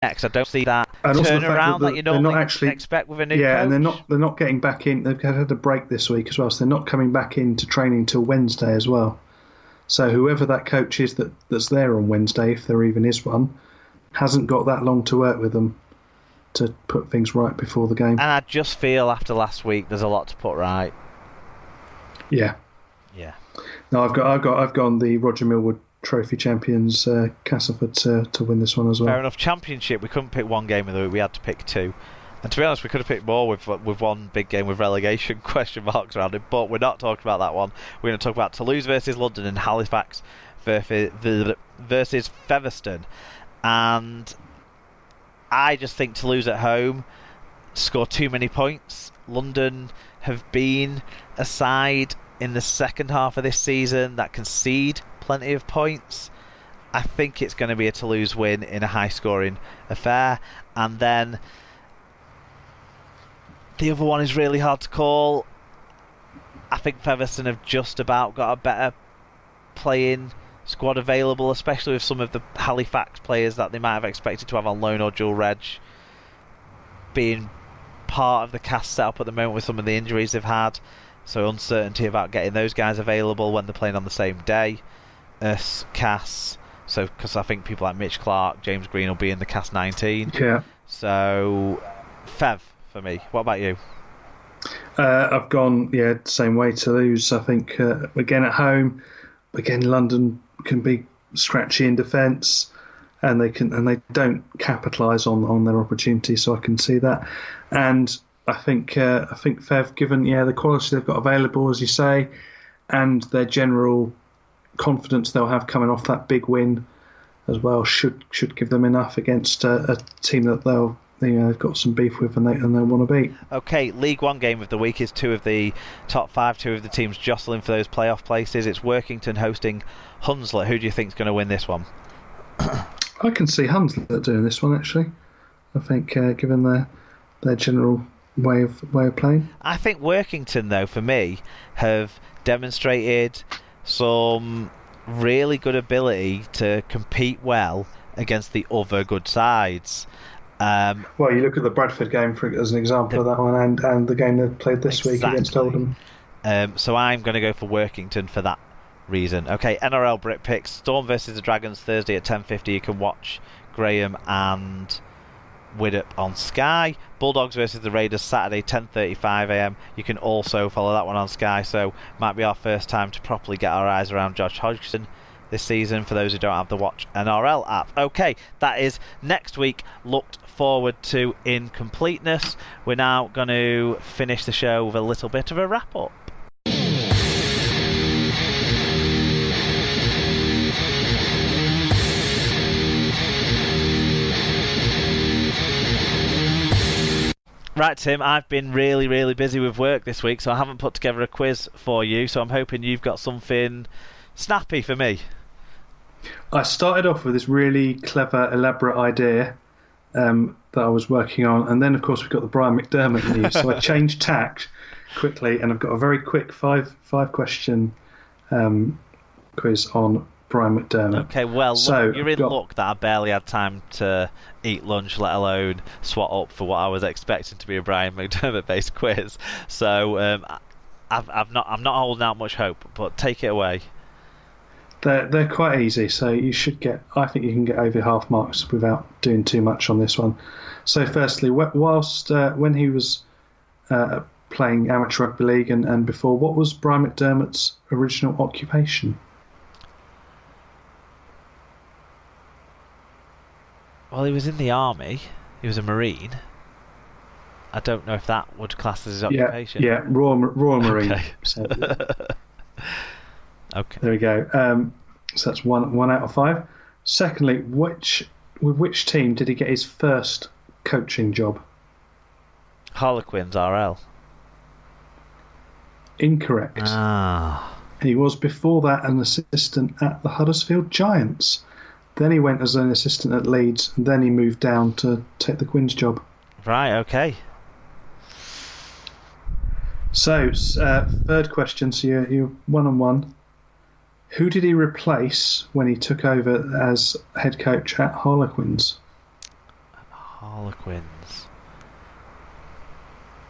next. I don't see that And also the fact turnaround that you normally expect with a new coach. And they're not getting back in. They've had a break this week as well, so they're not coming back into training till Wednesday as well. So whoever that coach is that's there on Wednesday, if there even is one, hasn't got that long to work with them to put things right before the game. And I just feel after last week, there's a lot to put right. Yeah. No, I've gone the Roger Millwood Trophy champions, Castleford to win this one as well. Fair enough. Championship, we couldn't pick one game of the week. We had to pick two. And to be honest, we could have picked more with one big game with relegation question marks around it. But we're not talking about that one. We're going to talk about Toulouse versus London and Halifax versus Featherstone. And I just think Toulouse at home score too many points. London have been a side in the second half of this season that concede plenty of points. I think it's going to be a Toulouse win in a high-scoring affair. And then the other one is really hard to call. I think Featherstone have just about got a better playing squad available, especially with some of the Halifax players that they might have expected to have on loan or dual reg being part of the cast setup at the moment with some of the injuries they've had. So uncertainty about getting those guys available when they're playing on the same day as Cass. So because I think people like Mitch Clark, James Green will be in the Cass 19. Yeah. So Fev for me. What about you? I've gone same way, Toulouse. I think again at home, again London can be scratchy in defence, and they don't capitalise on their opportunities. So I can see that, and I think Fev, given the quality they've got available, as you say, and their general confidence they'll have coming off that big win as well, should give them enough against a team that they've got some beef with and they want to beat. Okay, League One game of the week is two of the top five, two of the teams jostling for those playoff places. It's Workington hosting Hunslet. Who do you think is going to win this one? I can see Hunslet doing this one actually. I think given their general way of playing. I think Workington, though, for me, have demonstrated some really good ability to compete well against the other good sides. Well, you look at the Bradford game as an example of that one, and the game they played this week against Oldham. So I'm going to go for Workington for that reason. Okay, NRL Brit picks. Storm versus the Dragons Thursday at 10:50. You can watch Graham and Widdop on Sky. Bulldogs versus the Raiders Saturday 10:35am. You can also follow that one on Sky. So might be our first time to properly get our eyes around Josh Hodgson this season for those who don't have the Watch NRL app. Okay, that is next week looked forward to in completeness. We're now going to finish the show with a little bit of a wrap up. Right, Tim, I've been really, really busy with work this week, so I haven't put together a quiz for you, so I'm hoping you've got something snappy for me. I started off with this really clever, elaborate idea that I was working on, and then, of course, we've got the Brian McDermott news, so I changed tack quickly, and I've got a very quick five-question quiz on Brian McDermott. Okay, well, look, you're in luck that I barely had time to eat lunch, let alone swat up for what I was expecting to be a Brian McDermott-based quiz. So I'm not holding out much hope, but take it away. They're quite easy, so you should get. I think you can get over half marks without doing too much on this one. So, firstly, whilst when he was playing amateur rugby league and before, what was Brian McDermott's original occupation? Well, he was in the army. He was a Marine. I don't know if that would class as his occupation. Yeah, Royal Marine. Okay. So, okay. There we go. So that's one out of 5. Secondly, with which team did he get his first coaching job? Harlequins RL. Incorrect. He was before that an assistant at the Huddersfield Giants. Then he went as an assistant at Leeds, and then he moved down to take the Quins job. Right, okay. So, third question, so you're 1-on-1. Who did he replace when he took over as head coach at Harlequins? Harlequins.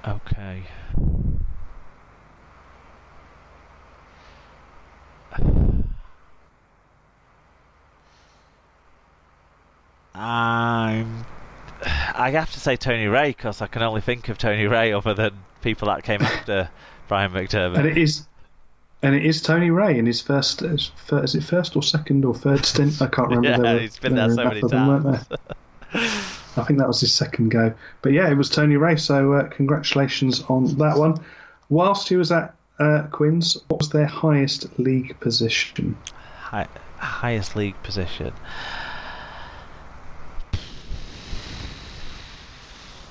Okay. I have to say Tony Ray because I can only think of Tony Ray other than people that came after Brian McDermott. And it is Tony Ray in his first, is it first or second or third stint? I can't remember. Yeah, he's been there so many times. I think that was his second go. But yeah, it was Tony Ray, so congratulations on that one. Whilst he was at Quins, what was their highest league position? Highest league position?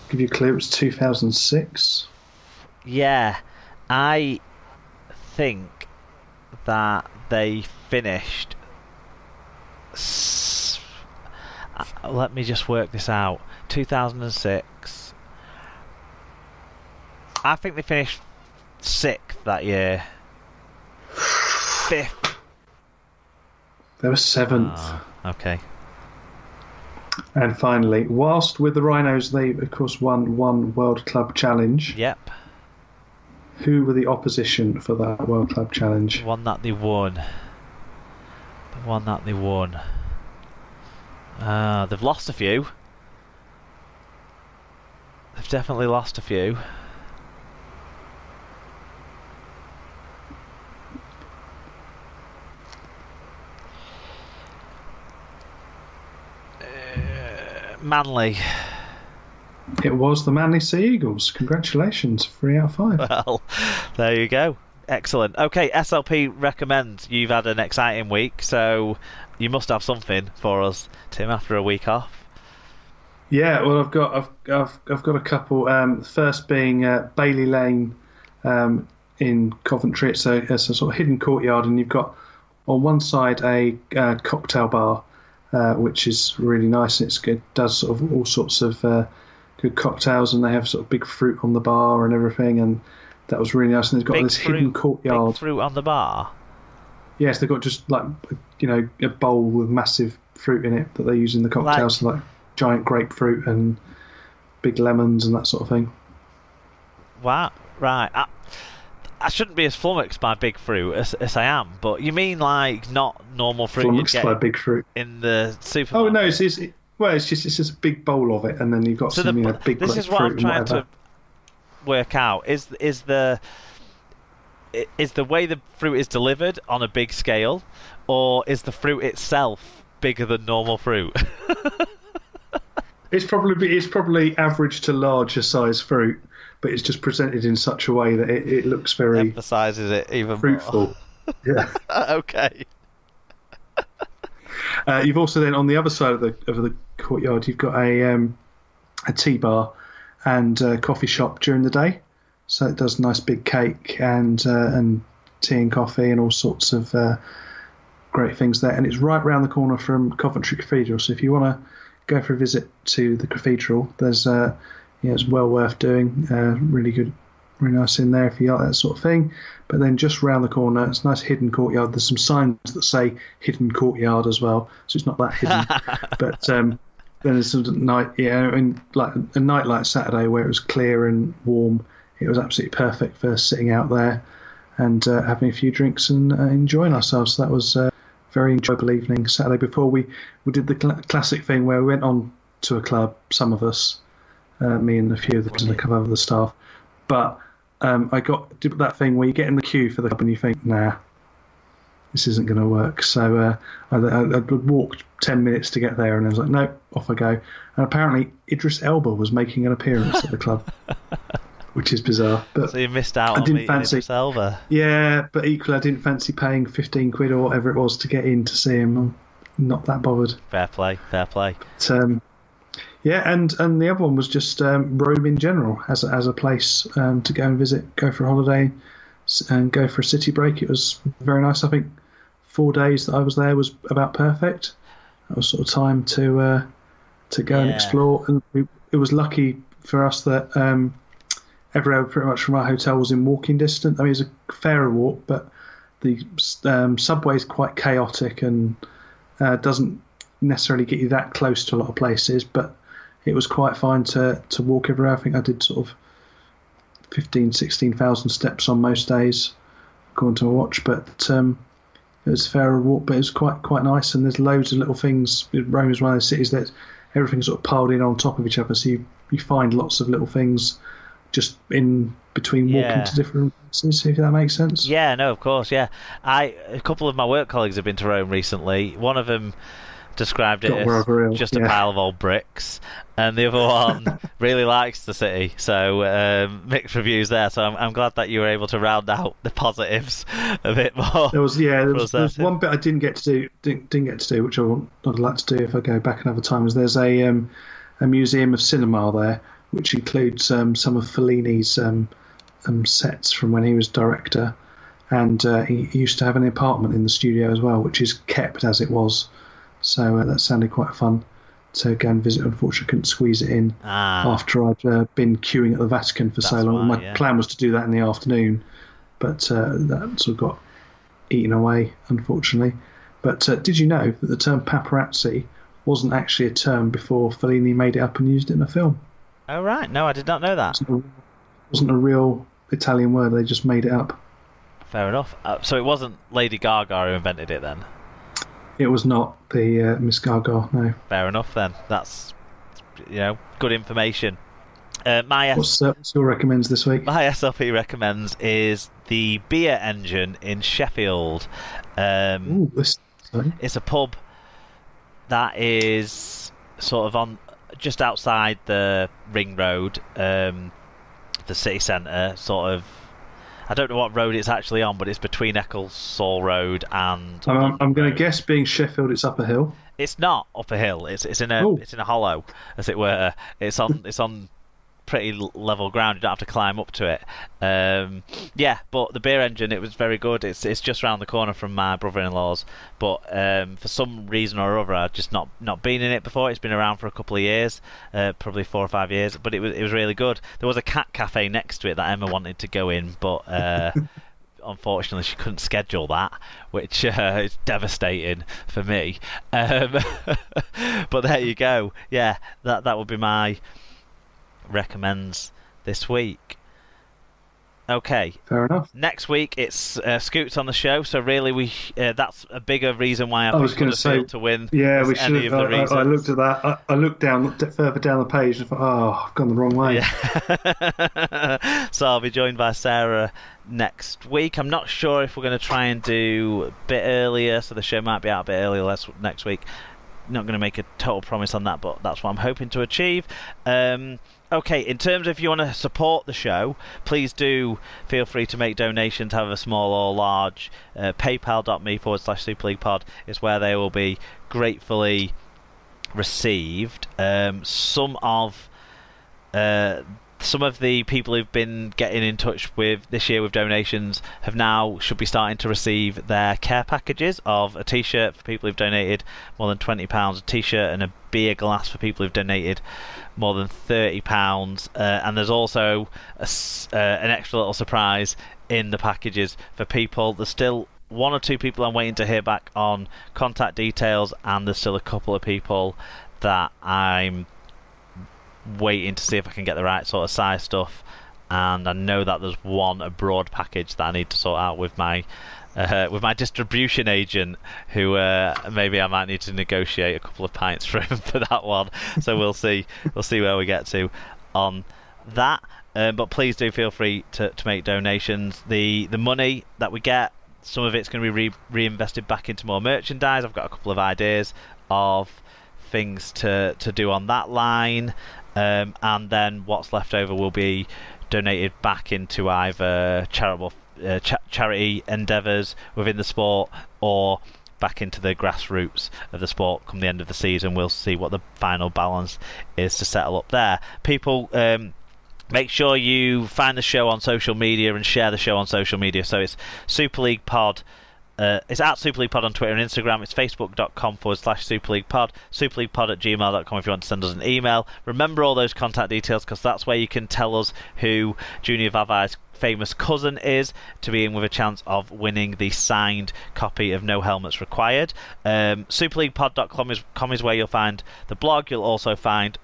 Give you a clue, it was 2006. Yeah, I think that they finished. Let me just work this out. 2006. I think they finished 6th that year. 5th. They were 7th. Oh, okay. And finally, whilst with the Rhinos, they of course won one World Club Challenge. Yep. Who were the opposition for that World Club Challenge? The one that they won. They've lost a few. They've definitely lost a few. Manly. It was the Manly Sea Eagles. Congratulations, 3 out of 5. Well, there you go. Excellent. Okay, SLP recommends. You've had an exciting week, so you must have something for us, Tim, after a week off. Yeah, well, I've got a couple. The first being Bailey Lane in Coventry. It's a sort of hidden courtyard, and you've got on one side a cocktail bar, which is really nice. It does sort of all sorts of good cocktails, and they have sort of big fruit on the bar and everything, and that was really nice. And they've got this hidden courtyard. Big fruit on the bar? Yes, they've got just like, a bowl with massive fruit in it that they use in the cocktails, like giant grapefruit and big lemons and that sort of thing. Wow, right. I shouldn't be as flummoxed by big fruit as I am, but you mean like not normal fruit Flummoxed you get by big fruit in the supermarket? Oh no, it's just a big bowl of it, and then you've got some big. This is what I'm trying to work out. Is the way the fruit is delivered on a big scale, or is the fruit itself bigger than normal fruit? It's probably average to larger size fruit, but it's just presented in such a way that it looks very emphasises it even fruitful. More. Yeah. Okay. You've also then on the other side of the courtyard, you've got a tea bar and a coffee shop during the day. So it does nice big cake and tea and coffee and all sorts of great things there. And it's right round the corner from Coventry Cathedral. So if you want to go for a visit to the cathedral, there's it's well worth doing. Really good, really nice in there if you like that sort of thing. But then just round the corner, it's a nice hidden courtyard. There's some signs that say hidden courtyard as well, so it's not that hidden. But then there's some night, and like a night like Saturday where it was clear and warm. It was absolutely perfect for sitting out there and having a few drinks and enjoying ourselves. So that was a very enjoyable evening Saturday. Before we did the classic thing where we went on to a club, some of us, me and a few of the couple of the staff. But I did that thing where you get in the queue for the club and you think, nah, this isn't going to work. So I walked 10 minutes to get there, and I was like, no, off I go. And apparently Idris Elba was making an appearance at the club. Which is bizarre. But so you missed out on meeting Idris Elba. Yeah, but equally I didn't fancy paying 15 quid or whatever it was to get in to see him. I'm not that bothered. Fair play. But, yeah, and the other one was just Rome in general as a place to go and visit, go for a holiday and go for a city break. It was very nice. I think 4 days that I was there was about perfect. That was sort of time to go and explore. And it was lucky for us that everywhere pretty much from our hotel was in walking distance. I mean, it was a fairer walk, but the subway is quite chaotic and doesn't necessarily get you that close to a lot of places. But it was quite fine to walk everywhere. I think I did sort of 16,000 steps on most days, according to my watch. But it was a fair walk, but it was quite nice. And there's loads of little things. Rome is one of those cities that everything's sort of piled in on top of each other, so you find lots of little things just in between walking to different places, if that makes sense. Yeah, no, of course, yeah. A couple of my work colleagues have been to Rome recently. One of them described it as just a pile of old bricks, and the other one really likes the city. So mixed reviews there. So I'm glad that you were able to round out the positives a bit more. There was one bit I didn't get to do, which I'd like to do if I go back another time. Is there's a museum of cinema there, which includes some of Fellini's sets from when he was director, and he used to have an apartment in the studio as well, which is kept as it was. So that sounded quite fun to go and visit. Unfortunately, I couldn't squeeze it in after I'd been queuing at the Vatican for so long. My plan was to do that in the afternoon, but that sort of got eaten away, unfortunately. But did you know that the term paparazzi wasn't actually a term before Fellini made it up and used it in a film? Oh, right. No, I did not know that. It wasn't a real Italian word. They just made it up. Fair enough. So it wasn't Lady Gaga who invented it then? It was not the Miss Gaga, no. Fair enough then. That's, good information. What's your recommends this week? My SLP recommends is the Beer Engine in Sheffield. It's a pub that is sort of on just outside the Ring Road, the city centre, sort of. I don't know what road it's actually on, but it's between Ecclesall Road and. I'm going to guess, being Sheffield, it's up a hill. It's not up a hill. It's in a hollow, as it were. It's on pretty level ground. You don't have to climb up to it. But the Beer Engine, it was very good. It's just round the corner from my brother-in-law's, but for some reason or other, I've just not been in it before. It's been around for a couple of years, probably 4 or 5 years, but it was really good. There was a cat cafe next to it that Emma wanted to go in, but unfortunately she couldn't schedule that, which is devastating for me. But there you go. Yeah, that would be my recommends this week. Okay. Fair enough. Next week it's Scoots on the show, so really that's a bigger reason why I was going to say to win. Yeah, we should have. I looked at that. I looked further down the page and thought, I've gone the wrong way. Yeah. So I'll be joined by Sarah next week. I'm not sure if we're going to try and do a bit earlier, so the show might be out a bit earlier next week. Not going to make a total promise on that, but that's what I'm hoping to achieve. Okay, in terms of if you want to support the show, please do feel free to make donations, however small or large. PayPal.me/SuperLeaguePod is where they will be gratefully received. Some of the people who've been getting in touch with this year with donations should be starting to receive their care packages of a t-shirt for people who've donated more than £20, a t-shirt and a beer glass for people who've donated more than £30, and there's also an extra little surprise in the packages for people. There's still 1 or 2 people I'm waiting to hear back on contact details, and there's still a couple of people that I'm waiting to see if I can get the right sort of size stuff, and I know that there's one abroad package that I need to sort out with my distribution agent, who maybe I might need to negotiate a couple of pints for him for that one. So we'll see where we get to on that. But please do feel free to make donations. The money that we get, some of it's going to be reinvested back into more merchandise. I've got a couple of ideas of things to do on that line, and then what's left over will be donated back into either charity endeavours within the sport, or back into the grassroots of the sport come the end of the season. We'll see what the final balance is to settle up there. People, make sure you find the show on social media and share the show on social media. So it's Super League Pod. It's at Super League Pod on Twitter and Instagram. It's facebook.com/Super League Pod. superleaguepod@gmail.com if you want to send us an email. Remember all those contact details, because that's where you can tell us who Junior Vavai's famous cousin is, to be in with a chance of winning the signed copy of No Helmets Required. Superleaguepod.com is where you'll find the blog. You'll also find